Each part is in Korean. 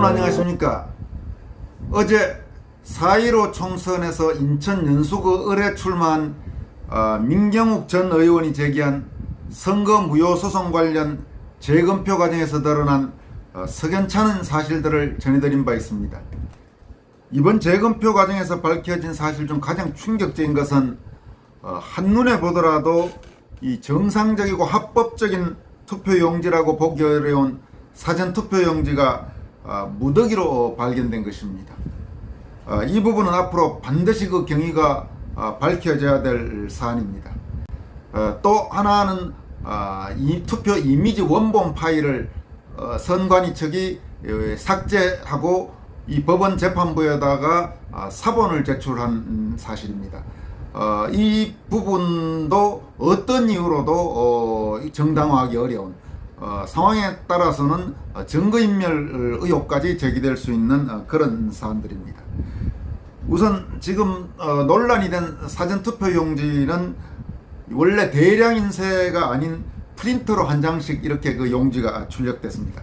여러분 안녕하십니까. 어제 4.15 총선에서 인천 연수구 을에 출마한 민경욱 전 의원이 제기한 선거 무효 소송 관련 재검표 과정에서 드러난 석연찮은 사실들을 전해드린 바 있습니다. 이번 재검표 과정에서 밝혀진 사실 중 가장 충격적인 것은 한눈에 보더라도 이 정상적이고 합법적인 투표용지라고 보기 어려운 사전투표용지가 무더기로 발견된 것입니다. 이 부분은 앞으로 반드시 그 경위가 밝혀져야 될 사안입니다. 또 하나는 이 투표 이미지 원본 파일을 선관위 측이 삭제하고 이 법원 재판부에다가 사본을 제출한 사실입니다. 이 부분도 어떤 이유로도 정당화하기 어려운 상황에 따라서는 증거인멸 의혹까지 제기될 수 있는 그런 사안들입니다. 우선 지금 논란이 된 사전투표용지는 원래 대량 인쇄가 아닌 프린터로 한 장씩 이렇게 그 용지가 출력됐습니다.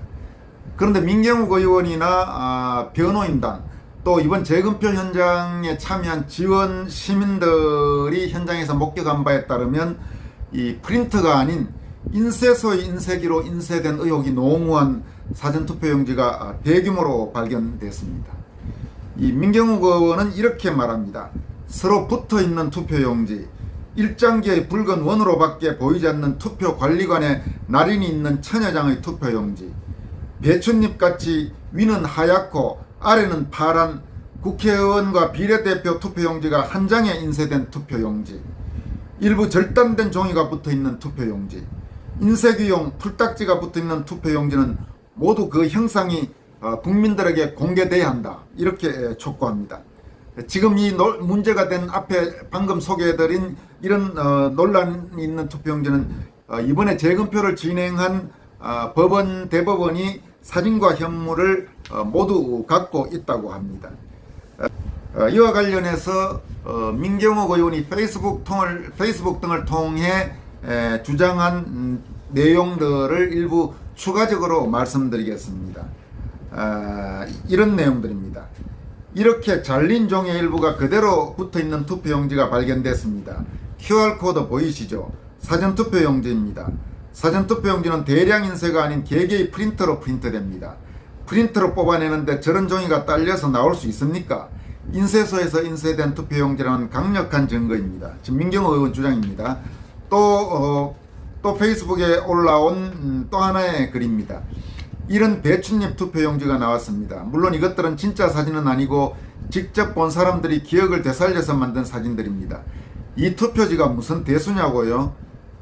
그런데 민경욱 의원이나 변호인단 또 이번 재검표 현장에 참여한 지원 시민들이 현장에서 목격한 바에 따르면 이 프린터가 아닌 인쇄소의 인쇄기로 인쇄된 의혹이 농후한 사전투표용지가 대규모로 발견됐습니다. 이 민경욱 의원은 이렇게 말합니다. 서로 붙어있는 투표용지, 일장기의 붉은 원으로밖에 보이지 않는 투표관리관에 나란히 있는 천여 장의 투표용지, 배춧잎같이 위는 하얗고 아래는 파란 국회의원과 비례대표 투표용지가 한 장에 인쇄된 투표용지, 일부 절단된 종이가 붙어있는 투표용지, 인쇄기용 풀딱지가 붙어있는 투표용지는 모두 그 형상이 국민들에게 공개돼야 한다. 이렇게 촉구합니다. 지금 이 문제가 된 앞에 방금 소개해드린 이런 논란이 있는 투표용지는 이번에 재검표를 진행한 법원, 대법원이 사진과 현물을 모두 갖고 있다고 합니다. 이와 관련해서 민경욱 의원이 페이스북 등을 통해 주장한 내용들을 일부 추가적으로 말씀드리겠습니다. 이런 내용들입니다. 이렇게 잘린 종의 일부가 그대로 붙어있는 투표용지가 발견됐습니다. QR코드 보이시죠? 사전투표용지입니다. 사전투표용지는 대량 인쇄가 아닌 개개의 프린터로 프린트됩니다. 프린터로 뽑아내는데 저런 종이가 딸려서 나올 수 있습니까? 인쇄소에서 인쇄된 투표용지라는 강력한 증거입니다. 지금 민경욱 의원 주장입니다. 또 페이스북에 올라온 또 하나의 글입니다. 이런 배춧잎 투표용지가 나왔습니다. 물론 이것들은 진짜 사진은 아니고 직접 본 사람들이 기억을 되살려서 만든 사진들입니다. 이 투표지가 무슨 대수냐고요?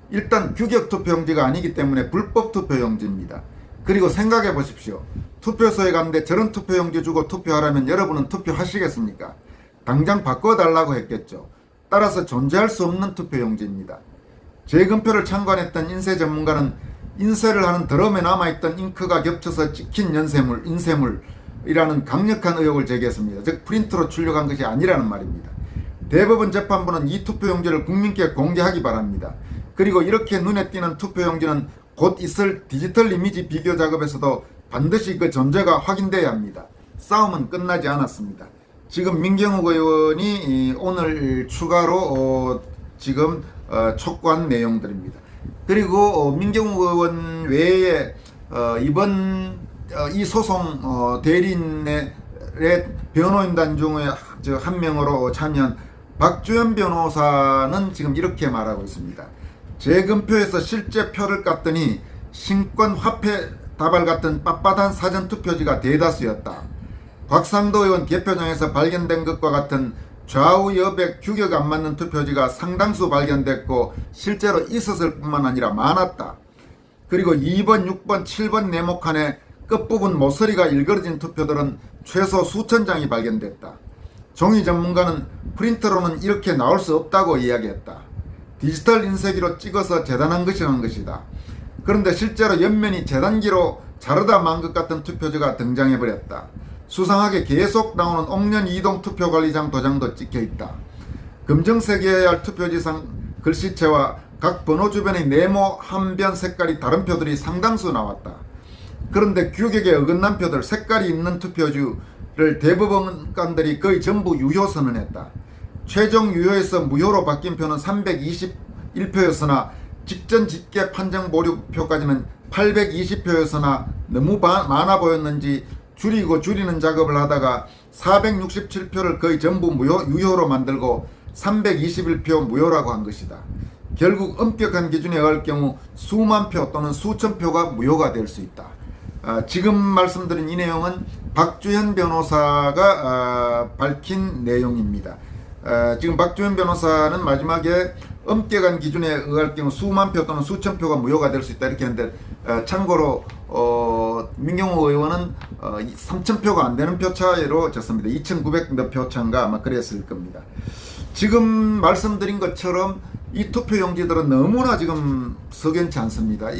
일단 규격 투표용지가 아니기 때문에 불법 투표용지입니다. 그리고 생각해 보십시오. 투표소에 갔는데 저런 투표용지 주고 투표하라면 여러분은 투표하시겠습니까? 당장 바꿔달라고 했겠죠. 따라서 존재할 수 없는 투표용지입니다. 재검표를 참관했던 인쇄 전문가는 인쇄를 하는 드럼에 남아있던 잉크가 겹쳐서 찍힌 인쇄물이라는 강력한 의혹을 제기했습니다. 즉 프린트로 출력한 것이 아니라는 말입니다. 대법원 재판부는 이 투표용지를 국민께 공개하기 바랍니다. 그리고 이렇게 눈에 띄는 투표용지는 곧 있을 디지털 이미지 비교 작업에서도 반드시 그 존재가 확인돼야 합니다. 싸움은 끝나지 않았습니다. 지금 민경욱 의원이 오늘 추가로 지금 촉구한 내용들입니다. 그리고 민경욱 의원 외에 이번 이 소송 대리인의 변호인단 중에 한 명으로 참여한 박주연 변호사는 지금 이렇게 말하고 있습니다. 재검표에서 실제 표를 깠더니 신권 화폐 다발 같은 빳빳한 사전투표지가 대다수였다. 곽상도 의원 개표장에서 발견된 것과 같은 좌우 여백 규격 안 맞는 투표지가 상당수 발견됐고 실제로 있었을 뿐만 아니라 많았다. 그리고 2번, 6번, 7번 네모칸의 끝부분 모서리가 일그러진 투표들은 최소 수천 장이 발견됐다. 종이 전문가는 프린터로는 이렇게 나올 수 없다고 이야기했다. 디지털 인쇄기로 찍어서 재단한 것이라는 것이다. 그런데 실제로 옆면이 재단기로 자르다 만 것 같은 투표지가 등장해버렸다. 수상하게 계속 나오는 옥년 이동 투표관리장 도장도 찍혀있다. 검정색이어야 할 투표지상 글씨체와 각 번호 주변의 네모 한 변 색깔이 다른 표들이 상당수 나왔다. 그런데 규격에 어긋난 표들, 색깔이 있는 투표지를 대법원관들이 거의 전부 유효 선언했다. 최종 유효에서 무효로 바뀐 표는 321표였으나 직전 집계 판정 보류표까지는 820표였으나 너무 많아 보였는지 줄이는 작업을 하다가 467표를 거의 전부 유효로 만들고 321표 무효라고 한 것이다. 결국 엄격한 기준에 의할 경우 수만 표 또는 수천 표가 무효가 될 수 있다. 지금 말씀드린 이 내용은 박주현 변호사가 밝힌 내용입니다. 지금 박주현 변호사는 마지막에 엄격한 기준에 의할 경우 수만 표 또는 수천 표가 무효가 될 수 있다 이렇게 했는데, 참고로 민경호 의원은 3,000표가 안 되는 표 차이로 졌습니다. 2,900 몇 표 차인가 아마 그랬을 겁니다. 지금 말씀드린 것처럼 이 투표용지들은 너무나 지금 석연치 않습니다.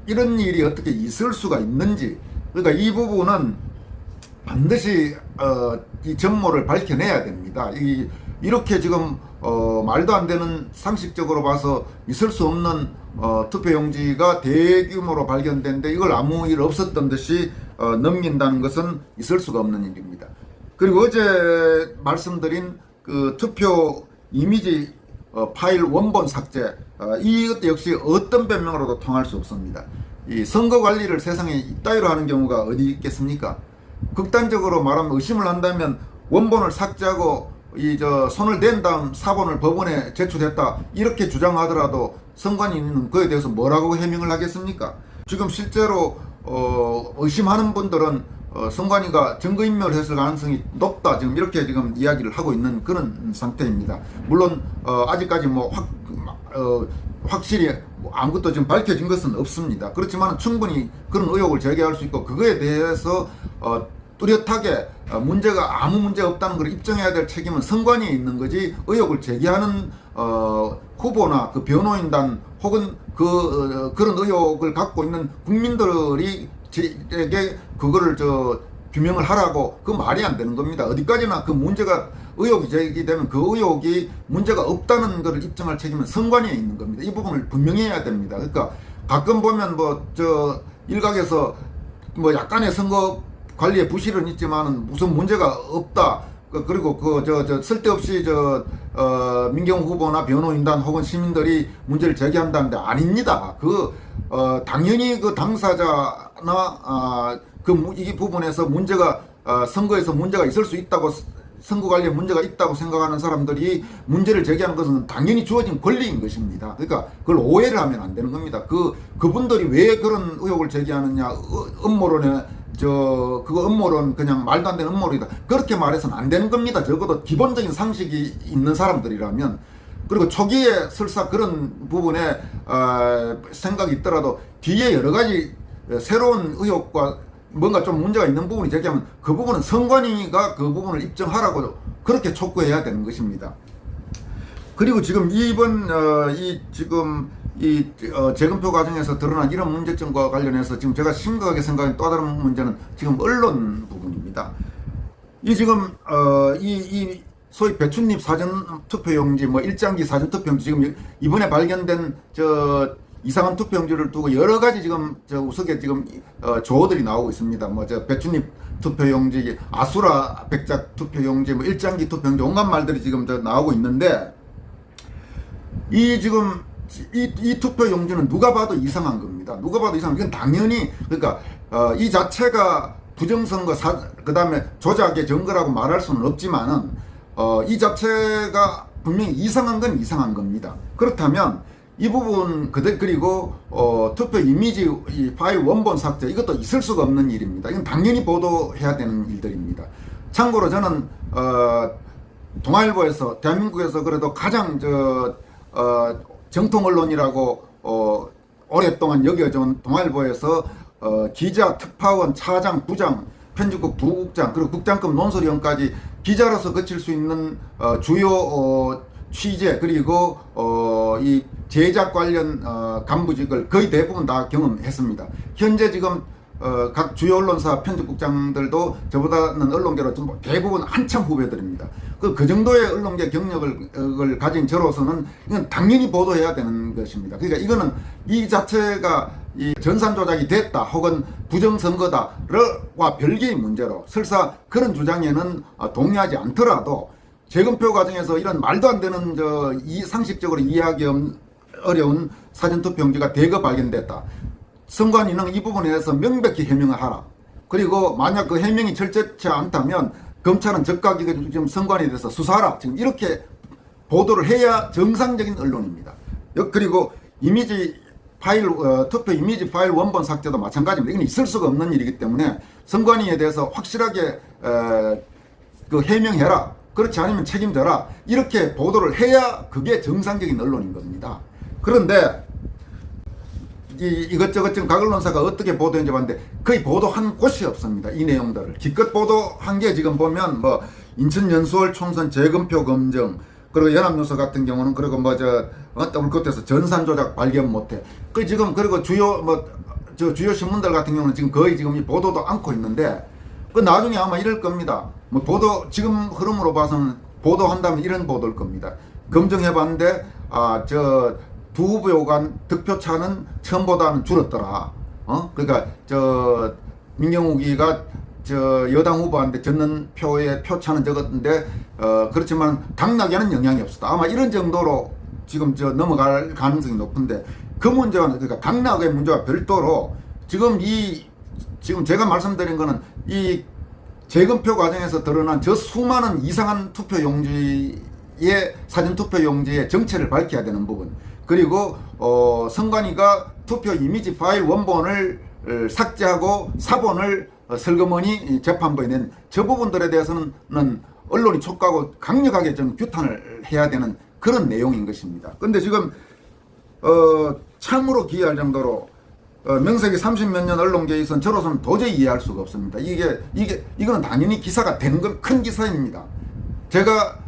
이런 일이 어떻게 있을 수가 있는지, 그러니까 이 부분은 반드시 이 전모를 밝혀내야 됩니다. 이렇게 지금 말도 안 되는, 상식적으로 봐서 있을 수 없는 투표용지가 대규모로 발견됐는데 이걸 아무 일 없었던 듯이 넘긴다는 것은 있을 수가 없는 일입니다. 그리고 어제 말씀드린 그 투표 이미지 파일 원본 삭제, 이것 역시 어떤 변명으로도 통할 수 없습니다. 이 선거 관리를 세상에 이따위로 하는 경우가 어디 있겠습니까? 극단적으로 말하면, 의심을 한다면 원본을 삭제하고 손을 댄 다음 사본을 법원에 제출했다 이렇게 주장하더라도 선관위는 그에 대해서 뭐라고 해명을 하겠습니까? 지금 실제로 의심하는 분들은 선관위가 증거인멸을 했을 가능성이 높다, 지금 이렇게 지금 이야기를 하고 있는 그런 상태입니다. 물론 아직까지 확실히 아무것도 지금 밝혀진 것은 없습니다. 그렇지만 충분히 그런 의혹을 제기할 수 있고, 그거에 대해서 뚜렷하게 문제가 아무 문제 없다는 걸 입증해야 될 책임은 선관위에 있는 거지, 의혹을 제기하는 후보나 그 변호인단 혹은 그런 의혹을 갖고 있는 국민들이 에게 그거를 규명을 하라고, 그 말이 안 되는 겁니다. 어디까지나 그 문제가 의혹이 제기되면 그 의혹이 문제가 없다는 것을 입증할 책임은 선관위에 있는 겁니다. 이 부분을 분명히 해야 됩니다. 그러니까 가끔 보면 일각에서 약간의 선거 관리에 부실은 있지만은 무슨 문제가 없다, 그리고 쓸데없이 민경호 후보나 변호인단 혹은 시민들이 문제를 제기한다는데, 아닙니다. 당연히 그 당사자나 이 부분에서 문제가 선거에서 문제가 있을 수 있다고, 선거 관리에 문제가 있다고 생각하는 사람들이 문제를 제기하는 것은 당연히 주어진 권리인 것입니다. 그러니까 그걸 오해를 하면 안 되는 겁니다. 그분들이 왜 그런 의혹을 제기하느냐, 음모론에 그거 음모론, 그냥 말도 안 되는 음모론이다, 그렇게 말해서는 안 되는 겁니다. 적어도 기본적인 상식이 있는 사람들이라면. 그리고 초기에 설사 그런 부분에 생각이 있더라도 뒤에 여러 가지 새로운 의혹과 뭔가 좀 문제가 있는 부분이 제기하면 그 부분은 선관위가 그 부분을 입증하라고 그렇게 촉구해야 되는 것입니다. 그리고 지금 이번 재검표 과정에서 드러난 이런 문제점과 관련해서 지금 제가 심각하게 생각하는 또 다른 문제는 지금 언론 부분입니다. 소위 배춧잎 사전투표용지, 일장기 사전투표용지, 지금 이번에 발견된 이상한 투표용지를 두고 여러 가지 지금 우석에 지금 조어들이 나오고 있습니다. 배춧잎 투표용지, 아수라 백작 투표용지, 일장기 투표용지, 온갖 말들이 지금 나오고 있는데, 이 투표용지는 누가 봐도 이상한 겁니다. 누가 봐도 이상한, 이건 당연히, 그러니까 이 자체가 부정선거 그 다음에 조작의 증거라고 말할 수는 없지만은 이 자체가 분명히 이상한 건 이상한 겁니다. 그렇다면 이 부분 그리고 투표 이미지 파일 원본 삭제, 이것도 있을 수가 없는 일입니다. 이건 당연히 보도해야 되는 일들입니다. 참고로 저는 동아일보에서, 대한민국에서 그래도 가장 정통 언론이라고 오랫동안 여겨져온 동아일보에서 기자, 특파원, 차장, 부장, 편집국 부국장, 그리고 국장급 논설위원까지 기자로서 거칠 수 있는 주요 취재, 그리고 이 제작 관련 간부직을 거의 대부분 다 경험했습니다. 현재 지금 각 주요 언론사 편집국장들도 저보다는 언론계로 좀 대부분 한참 후배들입니다. 그 정도의 언론계 경력을 가진 저로서는 이건 당연히 보도해야 되는 것입니다. 그러니까 이거는 이 자체가 이 전산 조작이 됐다 혹은 부정선거다와 별개의 문제로 설사 그런 주장에는 동의하지 않더라도 재검표 과정에서 이런 말도 안 되는 상식적으로 이해하기 어려운 사전투표용지가 대거 발견됐다. 선관위는 이 부분에 대해서 명백히 해명을 하라. 그리고 만약 그 해명이 철저치 않다면 검찰은 즉각 이거 지금 선관위에 대해서 수사하라. 지금 이렇게 보도를 해야 정상적인 언론입니다. 그리고 이미지 파일, 투표 이미지 파일 원본 삭제도 마찬가지입니다. 이건 있을 수가 없는 일이기 때문에 선관위에 대해서 확실하게 그 해명해라. 그렇지 않으면 책임져라. 이렇게 보도를 해야 그게 정상적인 언론인 겁니다. 그런데 이것저것 지금 각 언론사가 어떻게 보도했는지 봤는데 거의 보도한 곳이 없습니다. 이 내용들을 기껏 보도한 게 지금 보면 뭐 인천 연수월 총선 재검표 검증, 그리고 연합뉴스 같은 경우는 그리고 더블 끝에서 전산 조작 발견 못해. 그 지금 그리고 주요 주요 신문들 같은 경우는 지금 거의 지금 이 보도도 않고 있는데 그 나중에 아마 이럴 겁니다. 뭐 보도 지금 흐름으로 봐서는 보도한다면 이런 보도일 겁니다. 검증해봤는데 두 후보 간 득표차는 처음보다는 줄었더라. 그러니까 민경욱이가 여당 후보한테 졌는 표의 표차는 적었는데 그렇지만 당락에는 영향이 없었다. 아마 이런 정도로 지금 넘어갈 가능성이 높은데 그 문제와 그러니까 당락의 문제와 별도로 지금 제가 말씀드린 거는 이 재검표 과정에서 드러난 저 수많은 이상한 투표용지의 사전투표용지의 정체를 밝혀야 되는 부분, 그리고 선관위가 투표 이미지 파일 원본을 삭제하고 사본을 슬그머니 재판부에 낸 저 부분들에 대해서는 언론이 촉구하고 강력하게 좀 규탄을 해야 되는 그런 내용인 것입니다. 그런데 지금 참으로 기이할 정도로 명색이 30몇 년 언론계에 있어서 저로서는 도저히 이해할 수가 없습니다. 이거는 당연히 기사가 되는 건 큰 기사입니다. 제가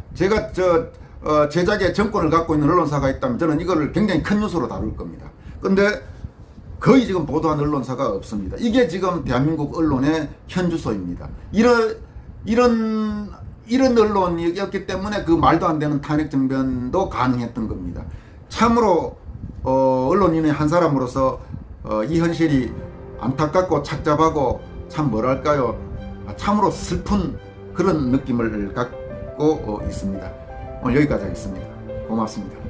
제작의 정권을 갖고 있는 언론사가 있다면 저는 이거를 굉장히 큰 뉴스로 다룰 겁니다. 근데 거의 지금 보도한 언론사가 없습니다. 이게 지금 대한민국 언론의 현주소입니다. 이런 언론이었기 때문에 그 말도 안 되는 탄핵 정변도 가능했던 겁니다. 참으로 언론인의 한 사람으로서 이 현실이 안타깝고 착잡하고 참 뭐랄까요, 참으로 슬픈 그런 느낌을 갖고 있습니다. 오늘 여기까지 하겠습니다. 고맙습니다.